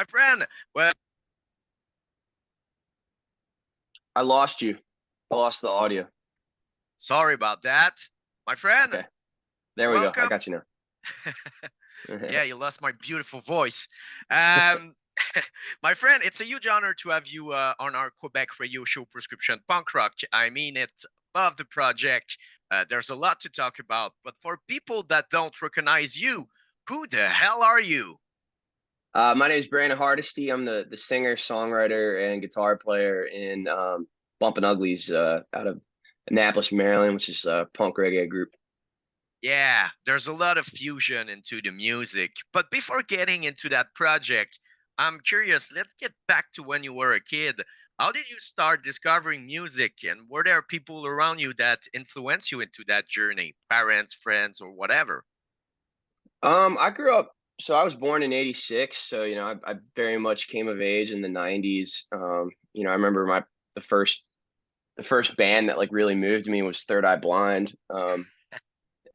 My friend, well, I lost you. I lost the audio. sorry about that. My friend, Okay. There we go. I welcome. got you now. Yeah, you lost my beautiful voice. Um, my friend, it's a huge honor to have you on our Quebec radio show, Prescription Punk Rock. I mean it. Love the project. There's a lot to talk about. But for people that don't recognize you, who the hell are you? My name is Brandon Hardesty. I'm the singer, songwriter, and guitar player in Bumpin Uglies out of Annapolis, Maryland, which is a punk reggae group. Yeah, there's a lot of fusion into the music. But before getting into that project, I'm curious, let's get back to when you were a kid. How did you start discovering music, and were there people around you that influenced you into that journey? Parents, friends, or whatever? I grew up, so I was born in '86, so I very much came of age in the '90s. I remember the first the first band that like really moved me was Third Eye Blind.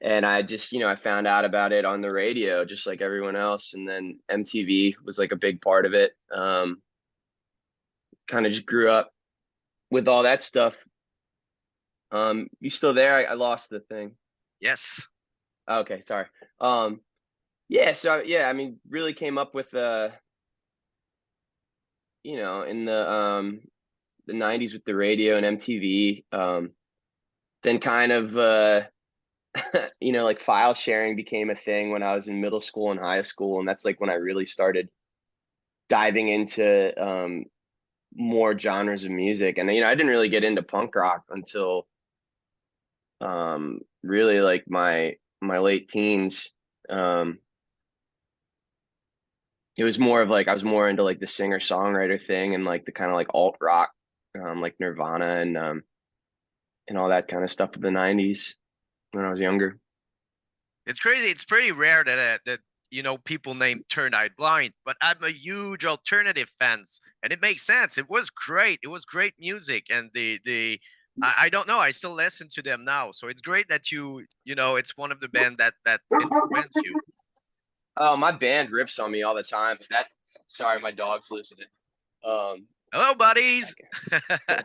And I just, I found out about it on the radio, just like everyone else. And then MTV was like a big part of it. Kind of just grew up with all that stuff. You still there? I lost the thing. Yes. Okay, sorry. Um, yeah, so yeah, I mean, really came up with in the '90s with the radio and MTV. Then kind of like file sharing became a thing when I was in middle school and high school, and that's like when I really started diving into more genres of music. And I didn't really get into punk rock until really like my late teens. Um, it was more of like I was more into like the singer songwriter thing and like the kind of like alt rock, like Nirvana and all that kind of stuff of the '90s when I was younger. It's crazy. It's pretty rare that people named Turn Eye Blind, but I'm a huge alternative fans, and it makes sense. It was great. It was great music, and I don't know. I still listen to them now, so it's great that it's one of the band that influenced you. Oh, my band rips on me all the time. Sorry, my dog's listening. Hello, Give me a buddies. second.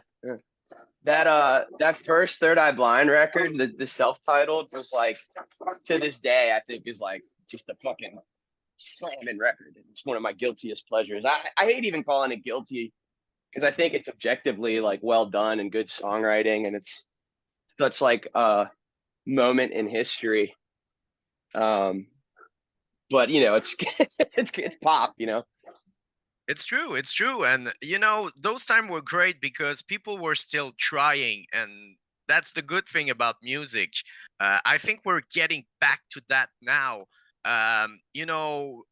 That first Third Eye Blind record, the self-titled was like to this day I think is like just a fucking slamming record. It's one of my guiltiest pleasures. I hate even calling it guilty because I think it's objectively like well done and good songwriting, and it's such like a moment in history. Um, but it's it's pop. It's true. It's true. And those times were great because people were still trying, and that's the good thing about music. I think we're getting back to that now.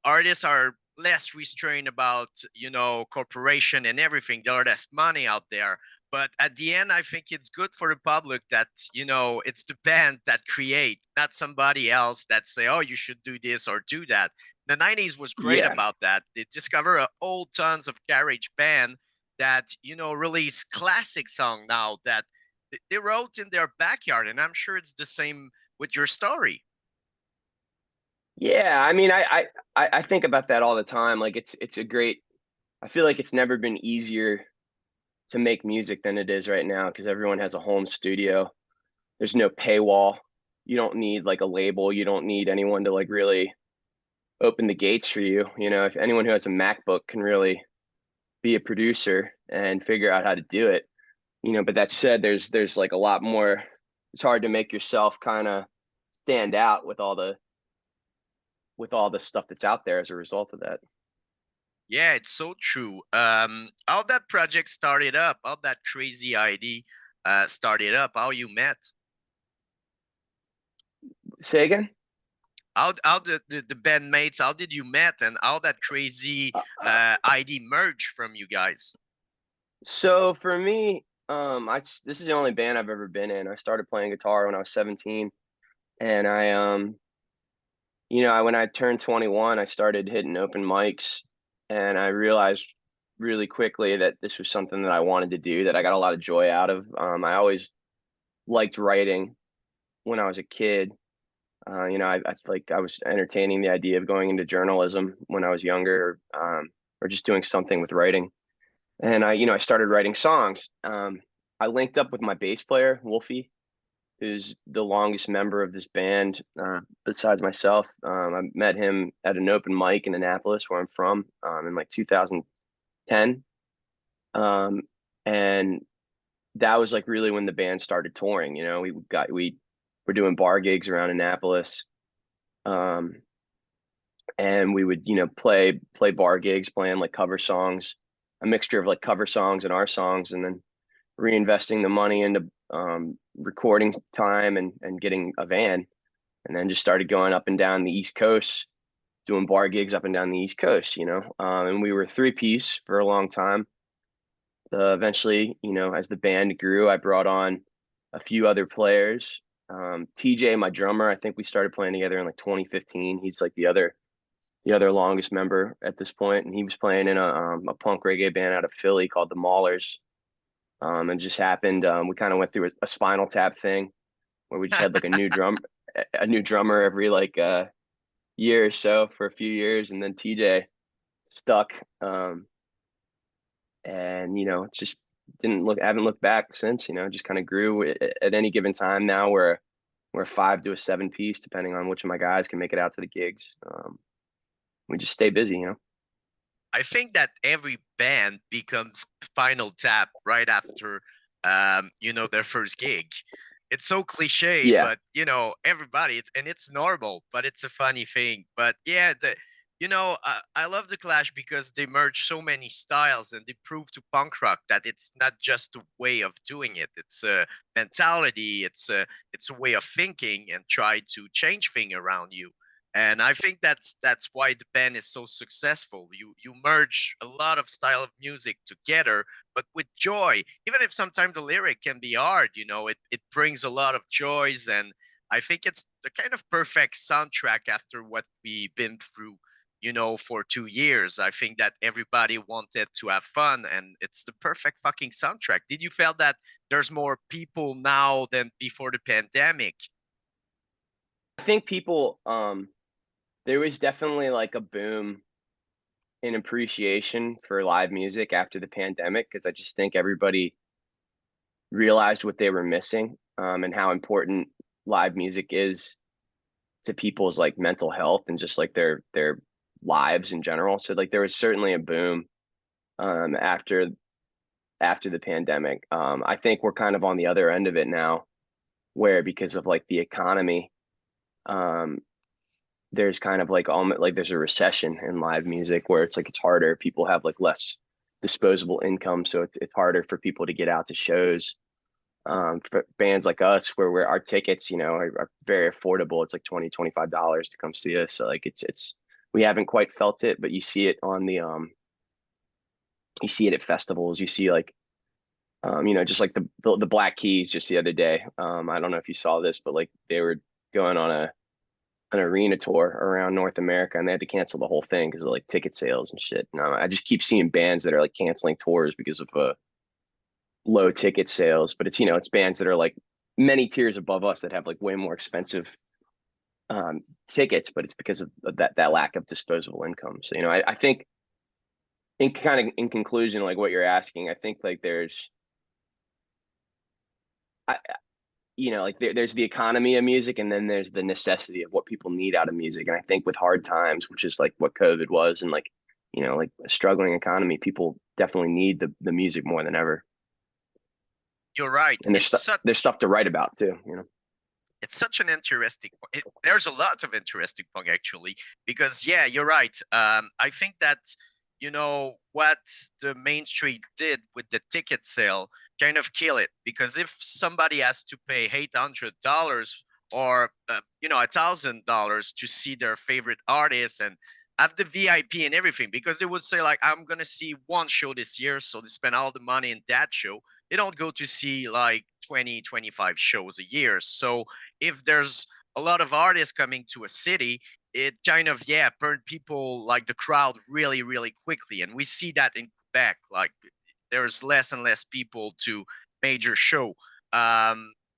Artists are less restrained about corporation and everything. There are less money out there. But at the end, I think it's good for the public that it's the band that create, not somebody else that say, "Oh, you should do this or do that." The '90s was great Yeah, about that. They discover a whole tons of garage band that release classic song now that they wrote in their backyard, and I'm sure it's the same with your story. yeah. I mean, I think about that all the time. Like it's a great. I feel like it's never been easier to make music than it is right now because everyone has a home studio. There's no paywall. You don't need like a label. You don't need anyone to like really open the gates for you. If anyone who has a MacBook can really be a producer and figure out how to do it. But that said, there's like a lot more. It's hard to make yourself kind of stand out with all the stuff that's out there as a result of that. Yeah, it's so true. How that project started up, how that crazy idea started up, how you met, Say again. how the bandmates, how did you met, and how that crazy idea merged from you guys. So for me, this is the only band I've ever been in. I started playing guitar when I was 17, and when I turned 21, I started hitting open mics, and I realized really quickly that this was something that I wanted to do, that I got a lot of joy out of. I always liked writing when I was a kid. I like I was entertaining the idea of going into journalism when I was younger. or just doing something with writing. And I started writing songs. I linked up with my bass player, Wolfie, who's the longest member of this band besides myself. I met him at an open mic in Annapolis, where I'm from, in like 2010. Um, and that was like really when the band started touring. We were doing bar gigs around Annapolis. Um, and we would play bar gigs, playing like cover songs, a mixture of like cover songs and our songs, and then reinvesting the money into recording time and getting a van, and then just started going up and down the East Coast, doing bar gigs up and down the East Coast. And we were three piece for a long time. Eventually, as the band grew, I brought on a few other players. TJ, my drummer, I think we started playing together in like 2015. He's like the other longest member at this point, and he was playing in a punk reggae band out of Philly called the Maulers. And it just happened. We kind of went through a Spinal Tap thing where we just had like a new drummer every like year or so for a few years, and then TJ stuck. And it's just didn't look, haven't looked back since. Just kind of grew. At any given time now, we're a 5 to a 7 piece, depending on which of my guys can make it out to the gigs. We just stay busy. I think that every band becomes Spinal Tap right after, their first gig. It's so cliche, Yeah, but everybody, and it's normal, but it's a funny thing. But yeah, I love the Clash because they merge so many styles and they prove to punk rock that it's not just a way of doing it. It's a mentality. It's a way of thinking and try to change things around you. And I think that's why the band is so successful. You merge a lot of style of music together, but with joy. Even if sometimes the lyric can be hard, it brings a lot of joys. And I think it's the kind of perfect soundtrack after what we've been through, for 2 years. I think that everybody wanted to have fun, and it's the perfect fucking soundtrack. Did you feel that there's more people now than before the pandemic? I think people. There was definitely like a boom in appreciation for live music after the pandemic, because I just think everybody realized what they were missing, and how important live music is to people's like mental health and just like their lives in general. So like there was certainly a boom after the pandemic. I think we're kind of on the other end of it now, where because of like the economy, um, there's kind of like almost like there's a recession in live music where it's like it's harder. People have like less disposable income, so it's harder for people to get out to shows. For bands like us, where our tickets, are very affordable. It's like $25 to come see us. So like it's we haven't quite felt it, but you see it at festivals. You see like just like the Black Keys just the other day. I don't know if you saw this, but like they were going on an arena tour around North America, and they had to cancel the whole thing because of like ticket sales and shit. I just keep seeing bands that are like canceling tours because of low ticket sales, but it's bands that are like many tiers above us that have like way more expensive tickets, but it's because of that lack of disposable income. So I think in conclusion, like what you're asking, I think like I like there's the economy of music, and then there's the necessity of what people need out of music. And I think with hard times, which is like what COVID was, and like like a struggling economy, people definitely need the music more than ever. You're right. And there's stuff to write about too. It's such an interesting there's a lot of interesting point actually, because yeah, you're right. I think that what the main street did with the ticket sale kind of kill it, because if somebody has to pay $800 or $1,000 to see their favorite artist and have the VIP and everything, because they would say like, I'm gonna see one show this year, so they spend all the money in that show. They don't go to see like 20, 25 shows a year. So if there's a lot of artists coming to a city, it kind of burned people like the crowd really really quickly, and we see that in Quebec. Like there's less and less people to major show.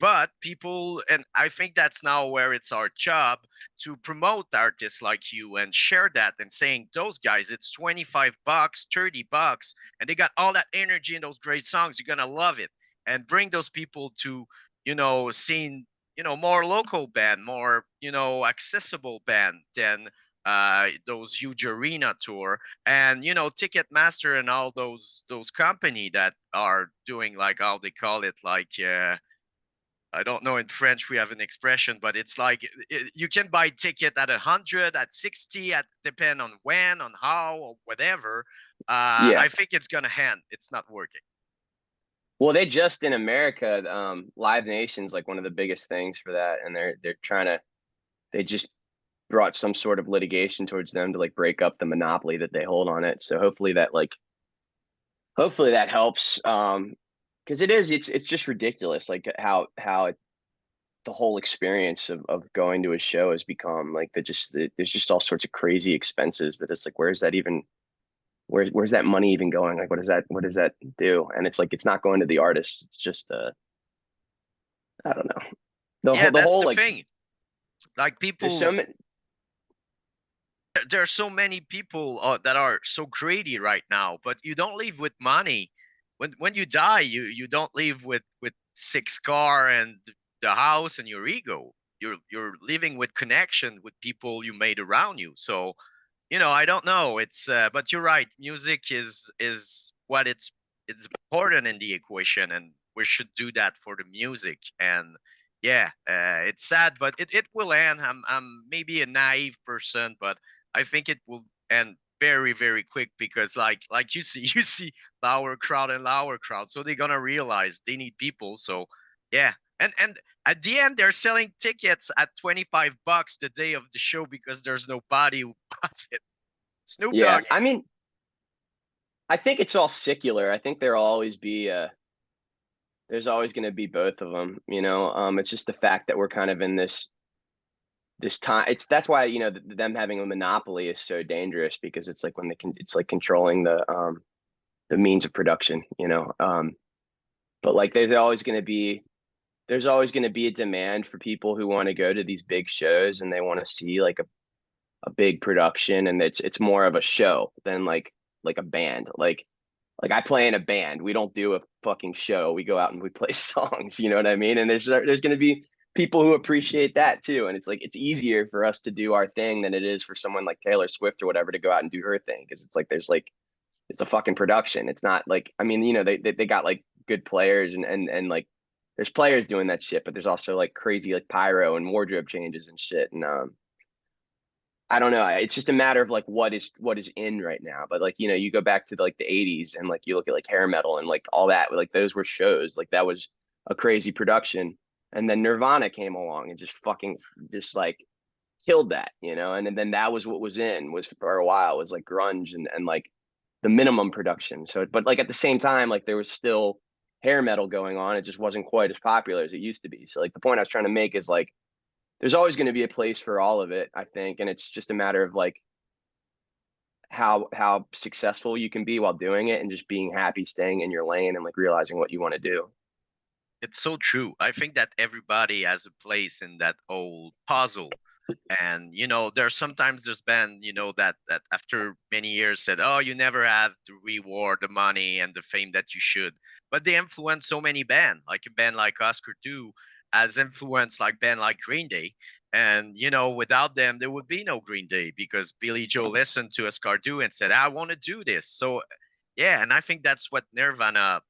but people, and I think that's now where it's our job to promote artists like you and share that and saying those guys, it's 25 bucks, 30 bucks, and they got all that energy and those great songs. You're gonna love it, and bring those people to, seeing, more local band, more, accessible band than those huge arena tour. And Ticketmaster and all those company that are doing, like, how they call it, like, I don't know, in French we have an expression, but it's like, you can buy ticket at 100, at 60, at depend on when, on how, or whatever. Yeah. I think it's gonna end. It's not working. Well, they just in America, Live Nation's like one of the biggest things for that, and they're trying to they just brought some sort of litigation towards them to like break up the monopoly that they hold on it. So hopefully that helps. Because it's just ridiculous like how the whole experience of going to a show has become like there's just all sorts of crazy expenses that it's like where's that even where's that money even going? Like what does that do? And it's like it's not going to the artists. It's just I don't know. The Yeah, whole the that's whole the like thing. Like, there's people, so many. there are so many people that are so greedy right now, but you don't leave with money. When you die, you don't leave with six car and the house and your ego. You're living with connection with people you made around you. So, I don't know. It's but you're right. Music is what it's important in the equation, and we should do that for the music. And yeah, it's sad, but it will end. I'm maybe a naive person, but I think it will end very very quick, because like you see you see lower crowd and lower crowd, so they're gonna realize they need people. So yeah, and at the end they're selling tickets at 25 bucks the day of the show because there's nobody who bought it. Snoop Yeah, Dogg. I mean, I think it's all secular. I think there'll always be there's always going to be both of them, you know. It's just the fact that we're kind of in this time. It's that's why, you know, them having a monopoly is so dangerous because it's like when they can it's like controlling the means of production, you know. But like there's always going to be a demand for people who want to go to these big shows and they want to see like a big production, and it's more of a show than like a band. Like I play in a band. We don't do a fucking show. We go out and we play songs. You know what I mean? And there's going to be people who appreciate that too. And it's like it's easier for us to do our thing than it is for someone like Taylor Swift or whatever to go out and do her thing, because it's like there's like it's a fucking production. It's not like I mean, you know, they got like good players and like there's players doing that shit, but there's also like crazy like pyro and wardrobe changes and shit. And I don't know. It's just a matter of like what is in right now. But like, you know, you go back to like the 80s and like you look at like hair metal and like all that, like those were shows. Like that was a crazy production. And then Nirvana came along and just fucking just like killed that, you know. And then that was what was in was for a while was like grunge and like the minimum production. So but like at the same time, like there was still hair metal going on. It just wasn't quite as popular as it used to be. So like the point I was trying to make is like there's always going to be a place for all of it, I think, and it's just a matter of like how successful you can be while doing it and just being happy staying in your lane and like realizing what you want to do. It's so true. I think that everybody has a place in that old puzzle. And there's sometimes there's been, that after many years said, oh, you never have the reward, the money and the fame that you should. But they influence so many band, like a band like Oscar Do has influenced like band like Green Day. And without them there would be no Green Day, because Billy Joe listened to Oscar Do and said, I want to do this. So yeah, and I think that's what Nirvana,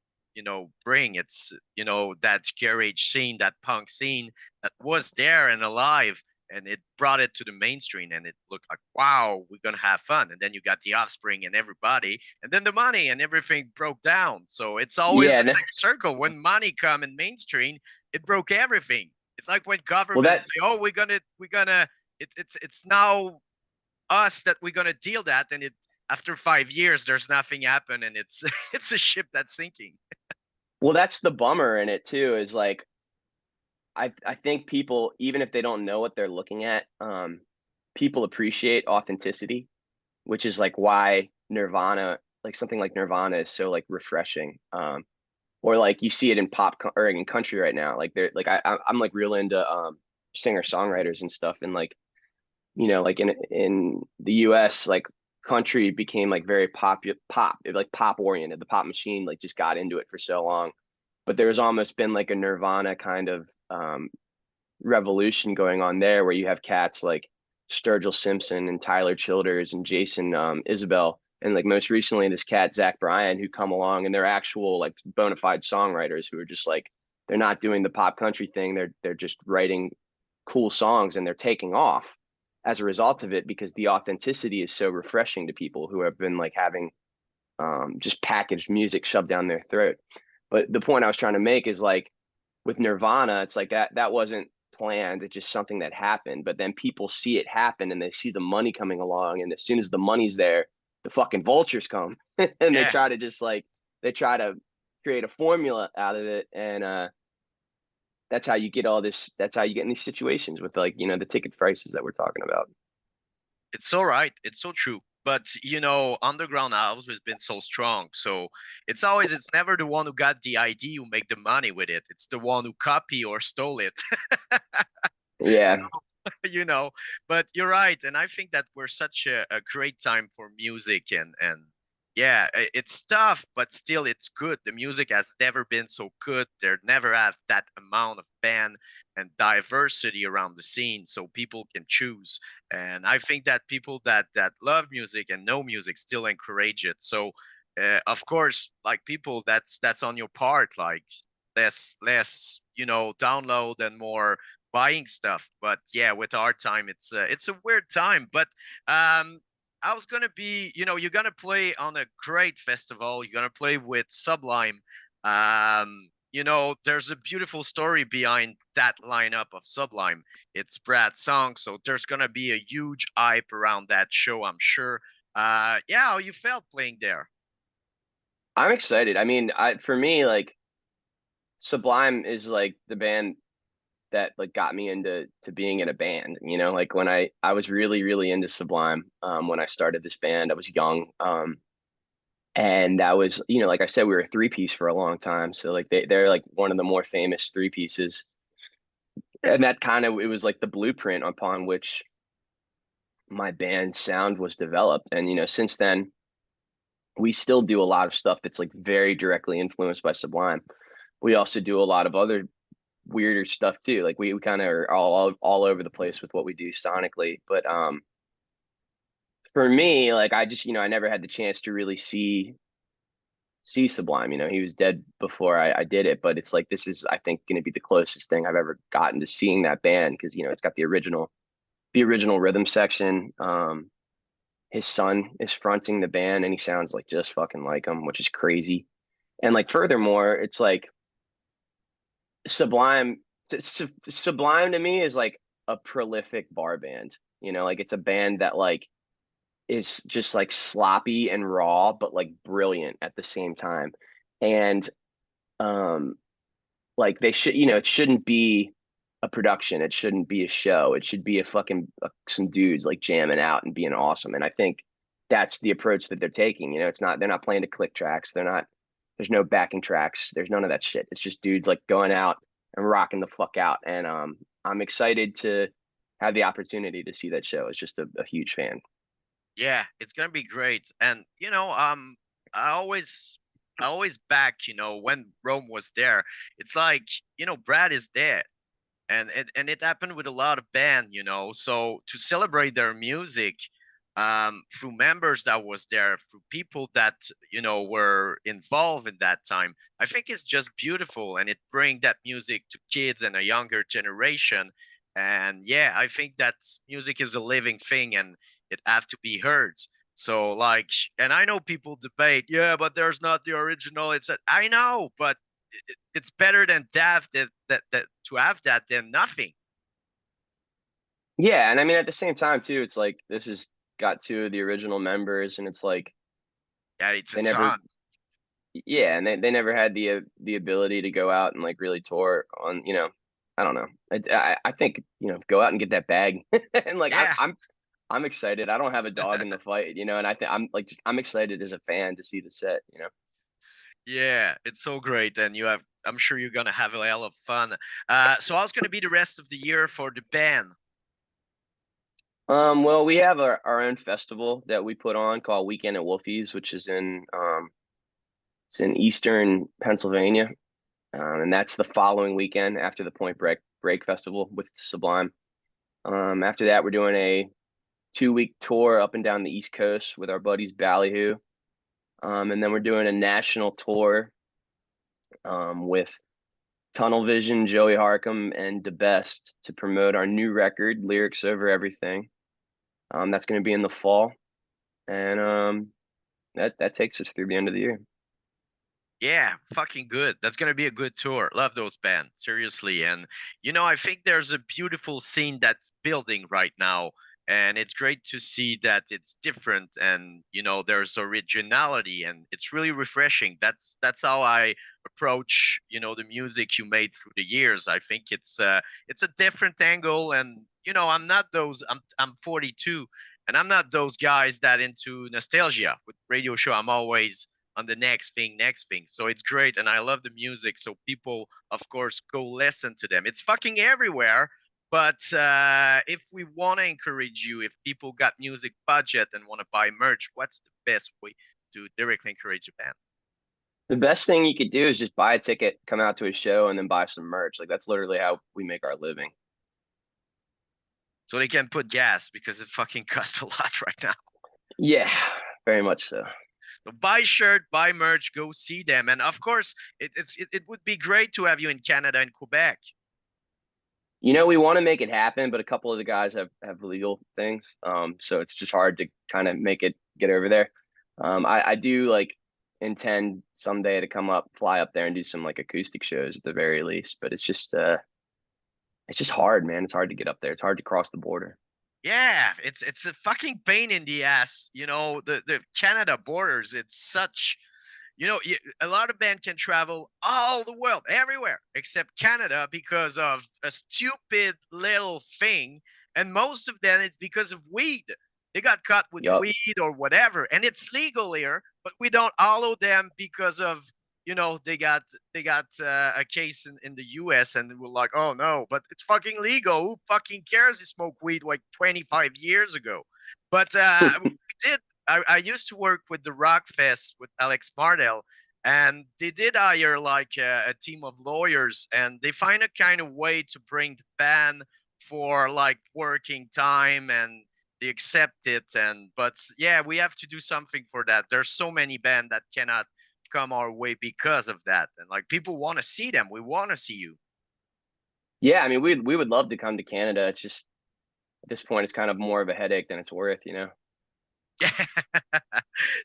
bring. It's, that garage scene, that punk scene that was there and alive, and it brought it to the mainstream, and it looked like, wow, we're gonna have fun. And then you got the Offspring and everybody, and then the money and everything broke down. So it's always Yeah. the same circle. When money come in mainstream, it broke everything. It's like when Well, governments that say, oh, we're gonna it's now us that we're gonna deal that, and it after 5 years there's nothing happen, and it's it's a ship that's sinking. well, that's the bummer in it too, is like I think people, even if they don't know what they're looking at, people appreciate authenticity, which is like why Nirvana, like something like Nirvana is so like refreshing. or like you see it in or in country right now. Like they're like I'm like real into singer songwriters and stuff, and like like in the US, like country became like very like pop oriented. The pop machine like just got into it for so long. But there's almost been like a Nirvana kind of revolution going on there where you have cats like Sturgill Simpson and Tyler Childers and Jason Isabel. And like most recently, this cat, Zach Bryan, who come along and they're actual like bona fide songwriters who are just like, they're not doing the pop country thing. They're just writing cool songs and they're taking off as a result of it because the authenticity is so refreshing to people who have been like having just packaged music shoved down their throat. But the point I was trying to make is like with Nirvana, it's like that wasn't planned. It's just something that happened. But then people see it happen and they see the money coming along. And as soon as the money's there, the fucking vultures come and they Yeah, try to just like they try to create a formula out of it. And that's how you get all this. That's how you get in these situations with like, the ticket prices that we're talking about. it's all right. It's so true. But underground has always been so strong. So it's never the one who got the idea who make the money with it. It's the one who copy or stole it. Yeah. you know but you're right, and I think that we're such a great time for music, and yeah, it's tough, but still it's good. The music has never been so good. There never have that amount of band and diversity around the scene, so people can choose. And I think that people that love music and know music still encourage it. So of course, like, people, that's on your part, like, less download and more buying stuff. But yeah, with our time, it's a weird time. But I was gonna be, you're gonna play on a great festival. You're gonna play with Sublime. There's a beautiful story behind that lineup of Sublime. It's Brad's song, so there's gonna be a huge hype around that show, I'm sure. Yeah, how you felt playing there? I'm excited. I mean, for me, like Sublime is like the band that like got me into being in a band, like when I was really really into Sublime when I started this band. I was young, and that was, like I said, we were a three piece for a long time, so like they're like one of the more famous three pieces, and that kind of, it was like the blueprint upon which my band sound was developed. And since then we still do a lot of stuff that's like very directly influenced by Sublime. We also do a lot of other weirder stuff too. Like we kind of are all over the place with what we do sonically. But for me, like I just, I never had the chance to really see Sublime. He was dead before I did it, but it's like this is, I think, going to be the closest thing I've ever gotten to seeing that band because it's got the original rhythm section. His son is fronting the band and he sounds like just fucking like him, which is crazy. And like furthermore, it's like Sublime, Sublime to me is like a prolific bar band. Like it's a band that like is just like sloppy and raw, but like brilliant at the same time. And um, like they should, it shouldn't be a production. It shouldn't be a show. It should be a fucking some dudes like jamming out and being awesome. And I think that's the approach that they're taking. It's not, they're not playing to click tracks. They're not, there's no backing tracks. There's none of that shit. It's just dudes like going out and rocking the fuck out. And I'm excited to have the opportunity to see that show. It's just a huge fan. Yeah, it's gonna be great. And I always back, when Rome was there. It's like, Brad is there. And it happened with a lot of band, so to celebrate their music, through members that was there, through people that were involved in that time, I think it's just beautiful, and it bring that music to kids and a younger generation. And yeah, I think that music is a living thing, and it have to be heard. So, like, and I know people debate, yeah, but there's not the original. I know, but it's better than that to have that than nothing. Yeah, and I mean at the same time too, it's like this has got two of the original members, and it's like Yeah, it's a they never, son. yeah, and they never had the ability to go out and like really tour on, I don't know. I think, go out and get that bag, and like Yeah, I'm excited. I don't have a dog in the fight, and I think I'm like I'm excited as a fan to see the set. Yeah, it's so great, and you have. I'm sure you're gonna have a hell of fun. So how's gonna be the rest of the year for the band? Well, we have our own festival that we put on called Weekend at Wolfie's, which is in it's in Eastern Pennsylvania, and that's the following weekend after the Point Break Festival with Sublime. After that, we're doing a 2-week tour up and down the East Coast with our buddies Ballyhoo, and then we're doing a national tour with Tunnel Vision, Joey Harcum, and the Best to promote our new record, Lyrics Over Everything. That's going to be in the fall, and that takes us through the end of the year. Yeah, fucking good. That's gonna be a good tour. Love those bands, seriously. And I think there's a beautiful scene that's building right now, and it's great to see that it's different, and there's originality, and it's really refreshing. That's how I approach the music you made through the years. I think it's a different angle, and I'm not those. I'm 42, and I'm not those guys that into nostalgia with radio show. I'm always on the next thing. So it's great, and I love the music. So people, of course, go listen to them. It's fucking everywhere. But if we want to encourage you, if people got music budget and want to buy merch, what's the best way to directly encourage a band? The best thing you could do is just buy a ticket, come out to a show, and then buy some merch. Like that's literally how we make our living. So they can put gas because it fucking costs a lot right now. Yeah, very much so. So buy shirt, buy merch, go see them, and of course, it would be great to have you in Canada and Quebec. We want to make it happen, but a couple of the guys have legal things, so it's just hard to kind of make it get over there. I do like intend someday to fly up there and do some like acoustic shows at the very least, but it's just hard, man. It's hard to get up there. It's hard to cross the border. Yeah, it's a fucking pain in the ass. The Canada borders. It's such, a lot of band can travel all the world, everywhere except Canada because of a stupid little thing, and most of them it's because of weed. They got caught with Yup. weed or whatever, and it's legal here, but we don't allow them because of they got a case in the U.S. and we're like, oh no, but it's fucking legal. Who fucking cares? He smoked weed like 25 years ago. But we did. I used to work with the Rock Fest with Alex Mardell, and they did hire like a team of lawyers, and they find a kind of way to bring the band for like working time, and they accept it. And but yeah, we have to do something for that. There's so many bands that cannot come our way because of that, and like people want to see them. We want to see you. Yeah, I mean, we would love to come to Canada. It's just at this point, it's kind of more of a headache than it's worth.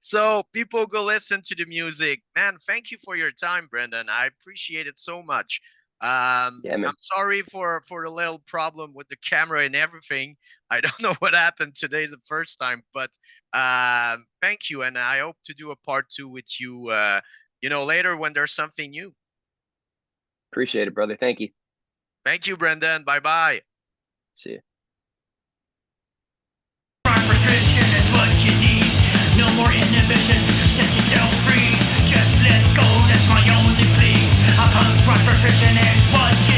So people go listen to the music, man. Thank you for your time, Brendan. I appreciate it so much. Yeah, man. I'm sorry for the little problem with the camera and everything. I don't know what happened today the first time, but thank you, and I hope to do a part two with you later when there's something new. Appreciate it, brother. Thank you. Thank you, Brendan. Bye bye. See you. Prescription is what you need. No more inhibition, set yourself free. Just let go, that's my only plea. A punk rock prescription is what you